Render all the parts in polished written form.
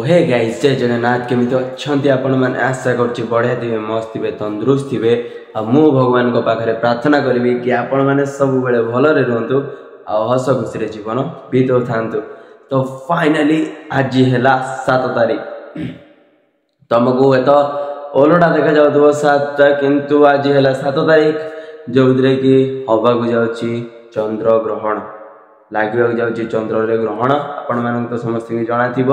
Hey guys जय जगन्नाथ केमिति अच्छी आपण मैंने आशा कर बढ़िया थे मस्त थे तंदुरुस्त थे मु भगवान को पाखे प्रार्थना करी कि आपण मैंने सब बेले भलरे रुहतु आ हस खुशी जीवन बीतौ था। तो फाइनाली आज है 7 तारीख तुमको हे तो ओलटा देखा जाऊ 7 किंतु आज है 7 तारीख जो कि हवा जाऊँगी चंद्र ग्रहण लगे जाऊँगी चंद्र ग्रहण आपण मान तो समस्त जना थी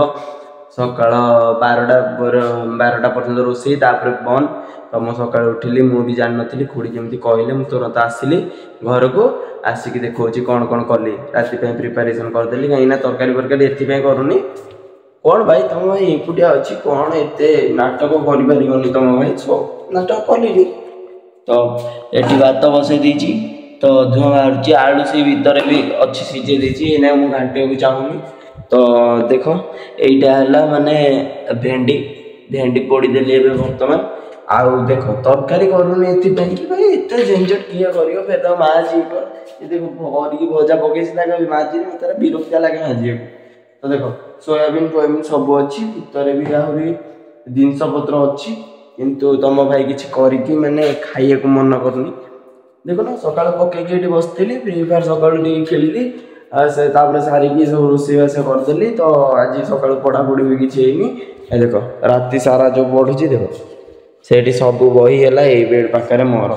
सकाल 12टा पर्यटन रोसे बंद तो मैं सका उठिली मुझे जान नी खुड़ी जमी कहले मुझे तुरंत आसली घर को आसिक देखा कौन कौन कली राति प्रिपेरेसन करदेली कहीं तरकारी फरकारी एपाई करूनी कौन भाई तुम भाई एकुटिया अच्छी कौन एत नाटक कर तुम भाई सब नाटक कल तो ये भात बसई देती तो धुआं बाहर आलू से भीतर भी अच्छी सीझे देती मुझे घाटे को चाहूनी तो देख यहीटा माने भेंडी भेंडी पोड़देली बर्तमान आउ देख तरकारी करूनी कि भाई एत झंझट किए कर फिर तो माजी कर भजा पकई माजी मत विरक्तिया लगे माजी तो देख सोयाबीन फोयाबीन सब अच्छी भितर भी आहरी जिनस पत्र अच्छी किंतु तुम भाई किसी करके मैंने खाइए को मन करनी देख ना सका पकईकि बसती फ्री फायर सका खेली से सारिकी सब रोषेईबास करदेली तो आज सका पढ़ापढ़ी भी किसी देख राति सारा जो पढ़ुची देख से सब बही है ये बेड पाखे मोर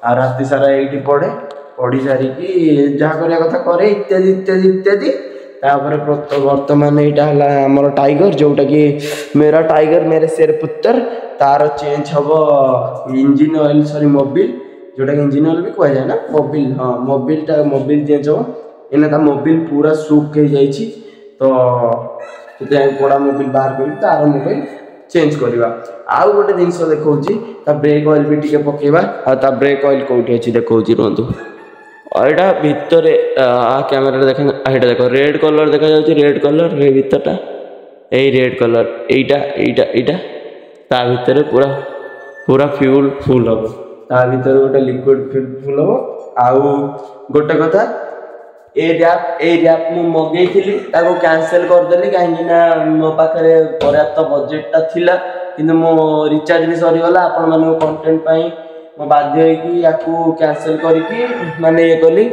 आ राति सारा ये पढ़े पढ़ी सारिकी जहाँ करने कथा करे इत्यादि इत्यादि इत्यादि तापर बर्तमान यहाँ आमर टाइगर जोटा कि मेरा टाइगर मेरे शेर पुत्र तार चेंज हम इंजिन ऑयल सॉरी मोबिल जोटा कि इंजिन ऑयल भी कहुए ना मोबिल हाँ मोबिल चेंज हम एना मोबिल पूरा सुख हो जाइए तो पड़ा मोबिल बाहर कर तार मोबाइल चेंज करवा आउ गोटे जिनस देखा ब्रेक ऑयल भी टी पकेवा आ ब्रेक ऑयल कौटी अच्छी देखा रुहतु यहाँ भितर कैमेरा देखा यहाँ देख रेड कलर देखा जाऊँगी रेड कलर ये भितरटा यही रेड कलर यहीटा ता भितर पूरा पूरा फ्यूल फुल हम ता भितर गोटे लिक्विड फ्यूल फुल हम आउ गोटे कथा ए रैप मु मगई कैंसल करदेली कहीं मो पाखे पर्याप्त बजेटा थिला किंतु मो रिचार्ज भी सरीगला आपण मान कंटेंट मो बाध्य या कैंसल करके माने ये कली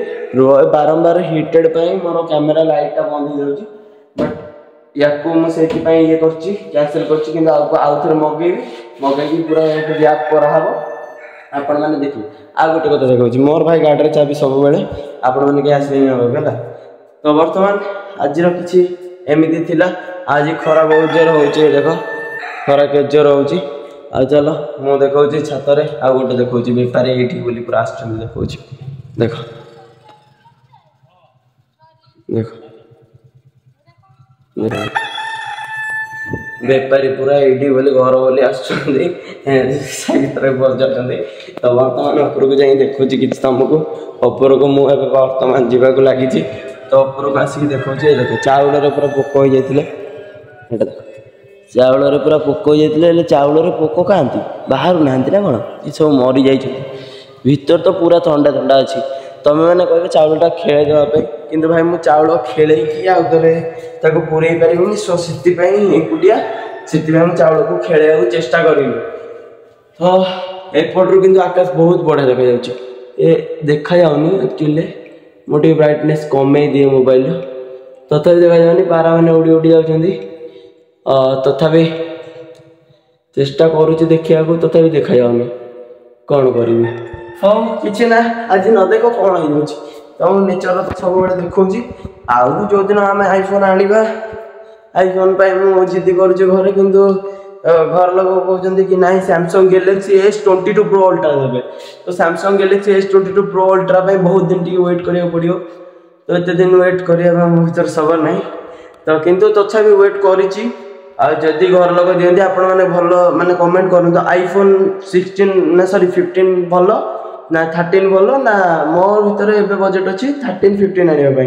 बारंबार हिटेड मोर कैमेरा लाइटा बंद हो जाऊँगी बट या मुझे ये कैंसल कर मगेबी पूरा रैप कराब आपण मैंने देखिए आ गोटे कथा देखा मोर भाई गाड़ी चाबी सब बेले आपण मैंने कहीं आसला तो बर्तमान आज कि एमती थिला आज खरा बहुत जोर हो देख खरा के जोर हो चल मु देखा छाତରେ आ गोटे देखा बेपारी ये बोली पूरा आस देखा देख देख बेपारी पूरा ये बोली घर बोली आसुँच बजाते तो बर्तमान ऊपर को जाए देखुँ कि तुमको ऊपर को मुझे बर्तमान जावाक लगी तो ऊपर को आसिक देखा देख चाउल पूरा पोक हो जाता देख चाउल पूरा पोक हो जाते चाउल पोक खाती बाहर ना कौन ये सब मरी जा भीतर तो पूरा ठंडा ठंडा अच्छी तुम मैंने कह चाउलटा खेल देवाई कि भाई मुझे चाउल खेलैकी आउे पूरे पारि सो से एकुटिया से चाउल को खेल चेष्टा करी तो एपटू कि आकाश बहुत बढ़िया देखा जाए देखा जाऊनी एक्चुअली मोटे ब्राइटनेस कमे दिए मोबाइल तथा देखा जाऊनी पारा मैंने उड़ी उड़ी जाती तथापि चेष्टा करुच्ची देखा तथा देखा जाऊनी कौन करी हाँ कि ना आज न देख कौन हो तुम नेचर तो सब बड़े देखा आउ जो दिन आम आईफोन आनिबा आईफोन मुझे जिद कर किंतु घर लोग कहते कि ना Samsung Galaxy S22 Pro ultra देवे तो Samsung Galaxy S22 Pro ultra बहुत दिन टी वेट करा पड़ो तो एत दिन वेट करने मो भर सबर ना तो किंतु तथा भी वेट करी जदि घर लोग दिखती आपण मैंने भल माने कमेंट करूँ आईफोन 16 ना सॉरी 15 भल ना 13 भल ना मोर भीतर एवं बजेट अच्छी 13 15 आने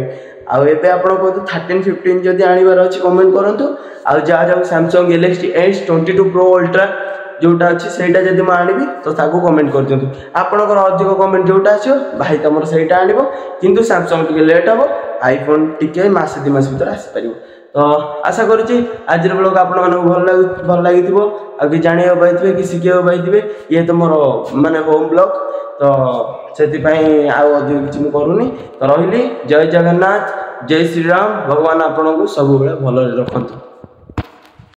आउ एबे आपण कहते 13 15 जदि आनिबार अच्छी कमेंट करंतु आउ जहाँ जाऊ Samsung Galaxy S22 Pro ultra जोटा अच्छी सेटा जदि मैं आनिबी तो ताको कमेंट कर दियंतु आपनकर अधिक कमेंट जोटा आछो भाई तमर सेटा आनिबो किंतु सैमसंग टिके लेट हबो आईफोन टिके मास 2 मास भीतर आसी परिबो तो आशा करुच्ची आज ब्लॉग आपण भल लगी कि जाना पाइबे कि शिखा पाइबे ये तो मोर माने होम ब्लॉग तो से अधिक किसी करूनी तो रही जय जगन्नाथ जय श्री राम भगवान आपन को सब भल रखु।